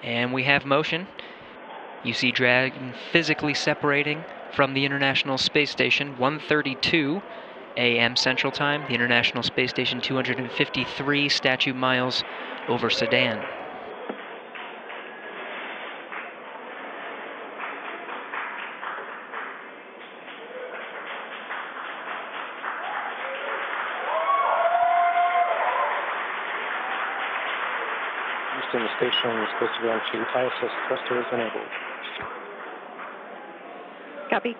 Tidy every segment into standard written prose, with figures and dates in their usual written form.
And we have motion. You see Dragon physically separating from the International Space Station, 1:32 a.m. Central Time. The International Space Station, 253 statute miles over Sedan. Houston, the station is supposed to be on to ISS thrusters enabled. Copy.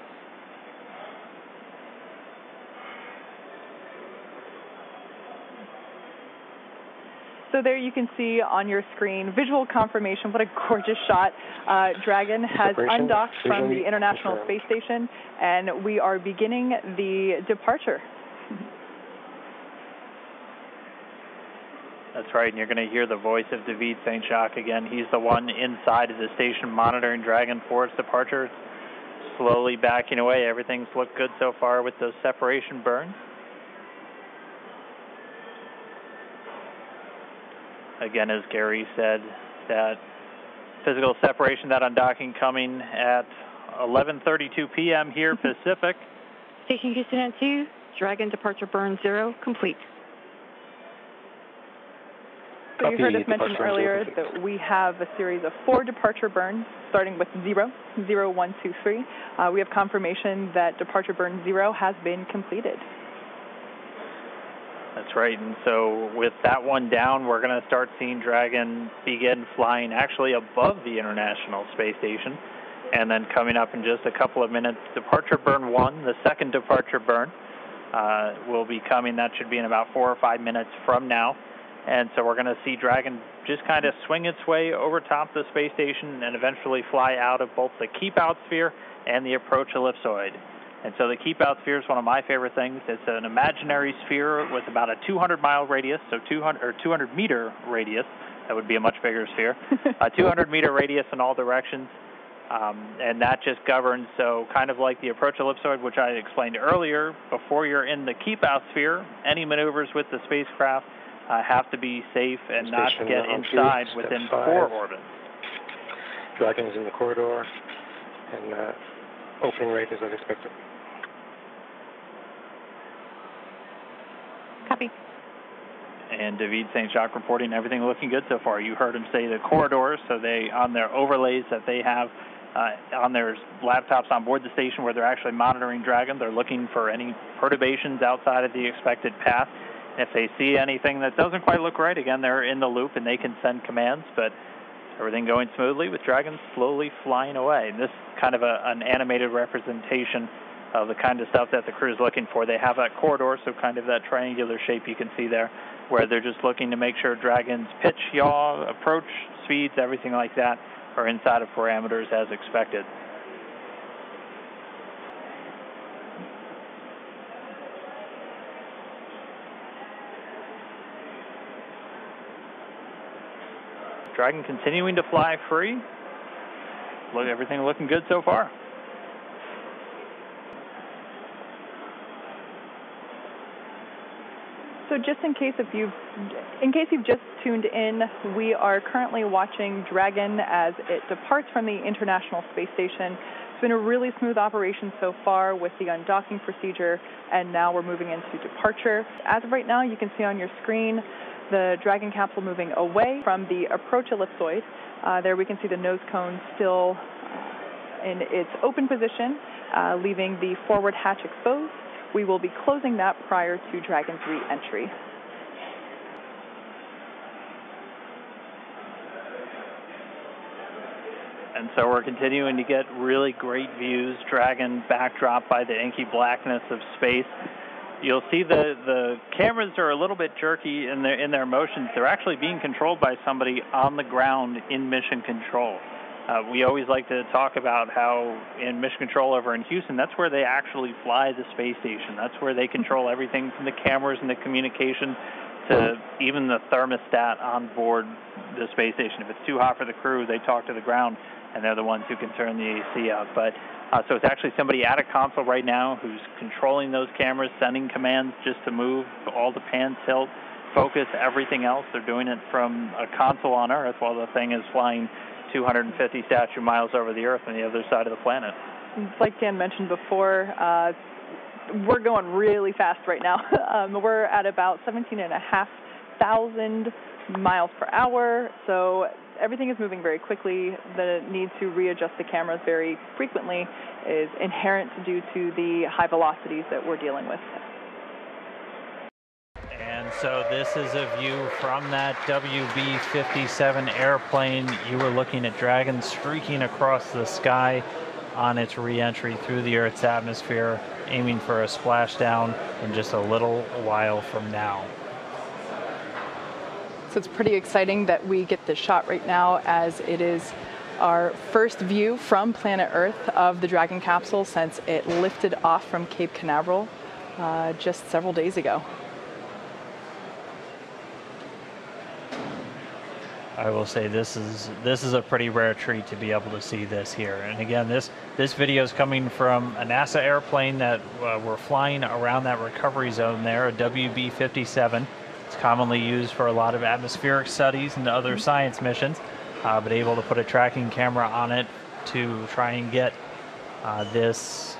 So there you can see on your screen visual confirmation. What a gorgeous shot. Dragon has undocked from the International Space Station, and we are beginning the departure. That's right, and you're going to hear the voice of David St. Jacques again. He's the one inside of the station monitoring Dragon for its departure. It's slowly backing away. Everything's looked good so far with those separation burns. Again, as Gary said, that physical separation, that undocking coming at 11:32 p.m. here Pacific. Station Houston at 2, Dragon departure burn 0, complete. So you heard us mention earlier that we have a series of 4 departure burns, starting with 0, 0, 1, 2, 3. We have confirmation that departure burn 0 has been completed. That's right, and so with that one down, we're going to start seeing Dragon begin flying actually above the International Space Station, and then coming up in just a couple of minutes, departure burn 1, the second departure burn, will be coming. That should be in about 4 or 5 minutes from now. And so we're going to see Dragon just kind of swing its way over top the space station and eventually fly out of both the keep-out sphere and the approach ellipsoid. And so the keep-out sphere is one of my favorite things. It's an imaginary sphere with about a 200-mile radius, so 200-meter radius. That would be a much bigger sphere. A 200-meter radius in all directions. And that just governs, so kind of like the approach ellipsoid, which I explained earlier, before you're in the keep-out sphere, any maneuvers with the spacecraft have to be safe and not get inside within 4 orbits. Dragon is in the corridor, and opening rate is as expected. Copy. And David St. Jacques reporting everything looking good so far. You heard him say the corridors, so they, on their overlays that they have on their laptops on board the station where they're actually monitoring Dragon, they're looking for any perturbations outside of the expected path. If they see anything that doesn't quite look right, again, they're in the loop and they can send commands, but everything going smoothly with Dragon slowly flying away. And this is kind of an animated representation of the kind of stuff that the crew is looking for. They have that corridor, so kind of that triangular shape you can see there, where they're just looking to make sure Dragon's pitch, yaw, approach, speeds, everything like that are inside of parameters as expected. Dragon continuing to fly free. Look, everything looking good so far. So just in case you've just tuned in, we are currently watching Dragon as it departs from the International Space Station. It's been a really smooth operation so far with the undocking procedure, and now we're moving into departure. As of right now, you can see on your screen the Dragon capsule moving away from the approach ellipsoid. There we can see the nose cone still in its open position, leaving the forward hatch exposed. We will be closing that prior to Dragon's re-entry. And so we're continuing to get really great views. Dragon backdrop by the inky blackness of space. You'll see the cameras are a little bit jerky in their motions. They're actually being controlled by somebody on the ground in mission control. We always like to talk about how in mission control over in Houston, that's where they actually fly the space station. That's where they control everything from the cameras and the communication to even the thermostat on board the space station. If it's too hot for the crew, they talk to the ground, and they're the ones who can turn the AC up. But so it's actually somebody at a console right now who's controlling those cameras, sending commands just to move all the pan, tilt, focus, everything else. They're doing it from a console on Earth while the thing is flying 250 statute miles over the Earth on the other side of the planet. Like Dan mentioned before, we're going really fast right now. We're at about 17,500 miles per hour, so everything is moving very quickly. The need to readjust the cameras very frequently is inherent due to the high velocities that we're dealing with. And so this is a view from that WB-57 airplane. You were looking at Dragon streaking across the sky on its re-entry through the Earth's atmosphere, aiming for a splashdown in just a little while from now. So it's pretty exciting that we get this shot right now, as it is our first view from planet Earth of the Dragon capsule since it lifted off from Cape Canaveral just several days ago. I will say this is a pretty rare treat to be able to see this here. And again, this video is coming from a NASA airplane that we're flying around that recovery zone there, a WB-57. It's commonly used for a lot of atmospheric studies and other science missions, but able to put a tracking camera on it to try and get this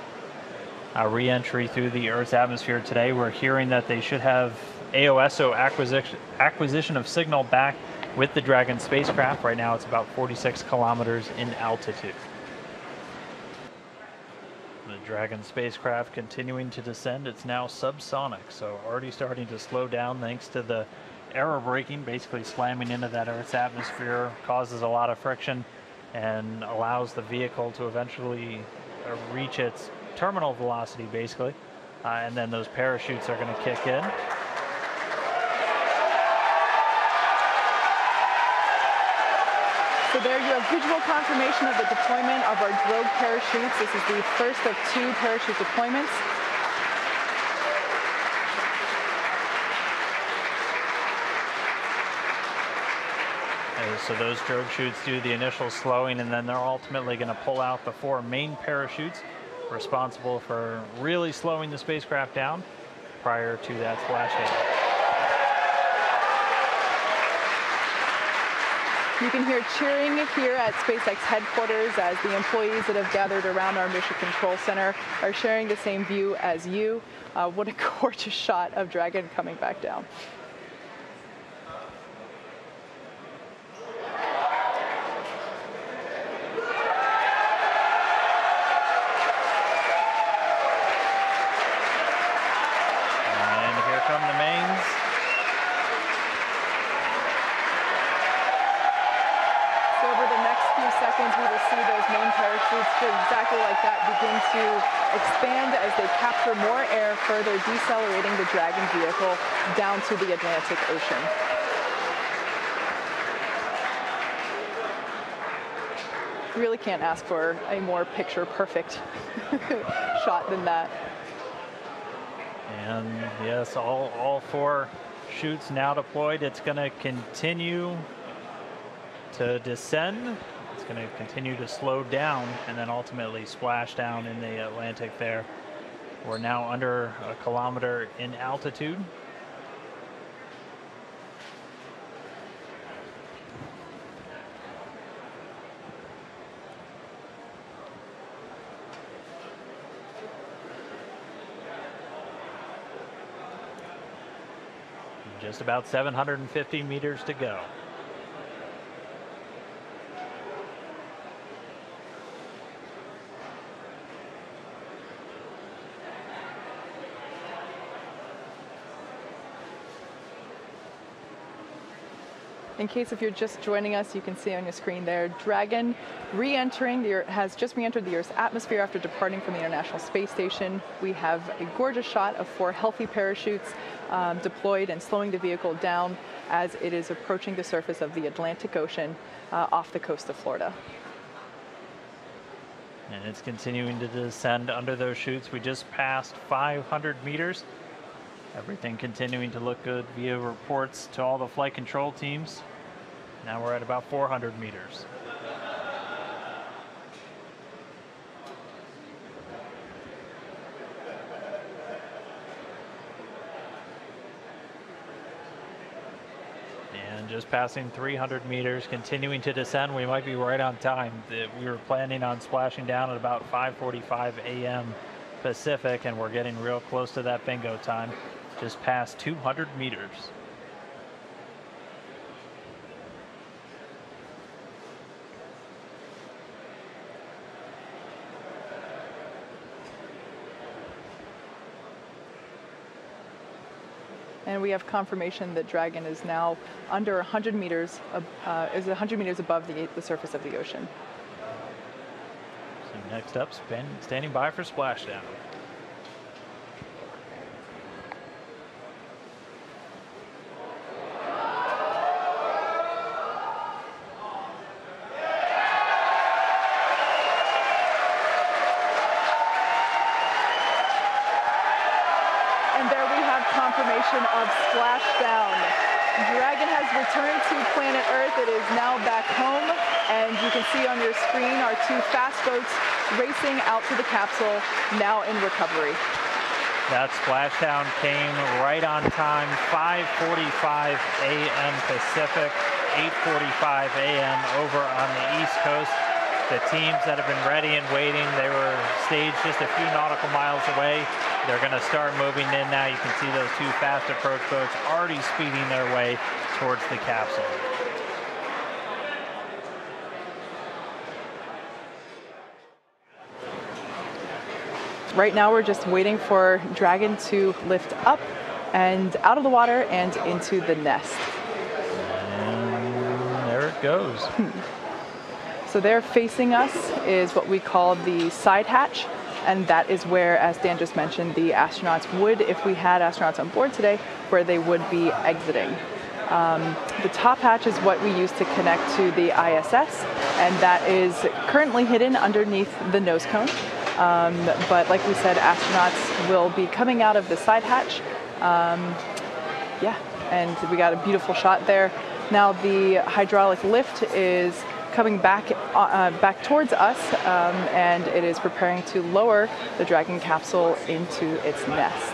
re-entry through the Earth's atmosphere today. We're hearing that they should have AOSO acquisition of signal back with the Dragon spacecraft. Right now it's about 46 kilometers in altitude. The Dragon spacecraft continuing to descend. It's now subsonic, so already starting to slow down thanks to the aerobraking, basically slamming into that Earth's atmosphere, causes a lot of friction and allows the vehicle to eventually reach its terminal velocity, basically. And then those parachutes are going to kick in. So there you have visual confirmation of the deployment of our drogue parachutes. This is the first of 2 parachute deployments. So those drogue chutes do the initial slowing, and then they're ultimately going to pull out the 4 main parachutes responsible for really slowing the spacecraft down prior to that splashdown. You can hear cheering here at SpaceX headquarters as the employees that have gathered around our Mission Control Center are sharing the same view as you. What a gorgeous shot of Dragon coming back down. And here come the mains. Seconds, we will see those main parachutes exactly like that begin to expand as they capture more air, further decelerating the Dragon vehicle down to the Atlantic Ocean. Really can't ask for a more picture-perfect shot than that. And yes, all 4 chutes now deployed. It's going to continue to descend. It's going to continue to slow down and then ultimately splash down in the Atlantic there. We're now under a kilometer in altitude. Just about 750 meters to go. In case if you're just joining us, you can see on your screen there, Dragon has just re-entered the Earth's atmosphere after departing from the International Space Station. We have a gorgeous shot of 4 healthy parachutes deployed and slowing the vehicle down as it is approaching the surface of the Atlantic Ocean off the coast of Florida. And it's continuing to descend under those chutes. We just passed 500 meters. Everything continuing to look good via reports to all the flight control teams. Now we're at about 400 meters. And just passing 300 meters, continuing to descend. We might be right on time. We were planning on splashing down at about 5:45 a.m. Pacific, and we're getting real close to that bingo time. Just past 200 meters. And we have confirmation that Dragon is now under 100 meters, is 100 meters above the surface of the ocean. So next up, standing by for splashdown. Confirmation of splashdown. Dragon has returned to planet Earth. It is now back home, and you can see on your screen our two fast boats racing out to the capsule, now in recovery. That splashdown came right on time, 5:45 a.m. Pacific, 8:45 a.m. over on the East Coast. The teams that have been ready and waiting, they were staged just a few nautical miles away. They're going to start moving in now. You can see those two fast approach boats already speeding their way towards the capsule. Right now we're just waiting for Dragon to lift up and out of the water and into the nest. And there it goes. So there facing us is what we call the side hatch, and that is where, as Dan just mentioned, the astronauts would, if we had astronauts on board today, where they would be exiting. The top hatch is what we use to connect to the ISS, and that is currently hidden underneath the nose cone. But like we said, astronauts will be coming out of the side hatch. Yeah, and we got a beautiful shot there. Now the hydraulic lift is coming back towards us, and it is preparing to lower the Dragon capsule into its nest.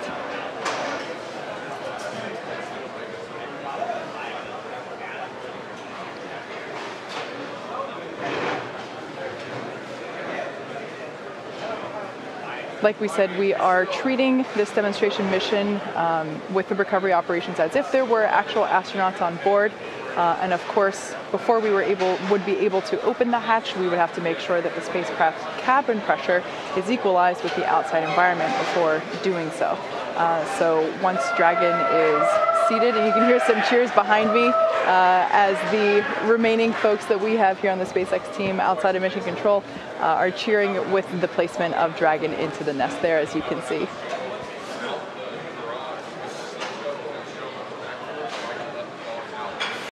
Like we said, we are treating this demonstration mission with the recovery operations as if there were actual astronauts on board. And of course, before we would be able to open the hatch, we would have to make sure that the spacecraft's cabin pressure is equalized with the outside environment before doing so. So once Dragon is seated, and you can hear some cheers behind me as the remaining folks that we have here on the SpaceX team outside of Mission Control are cheering with the placement of Dragon into the nest there, as you can see.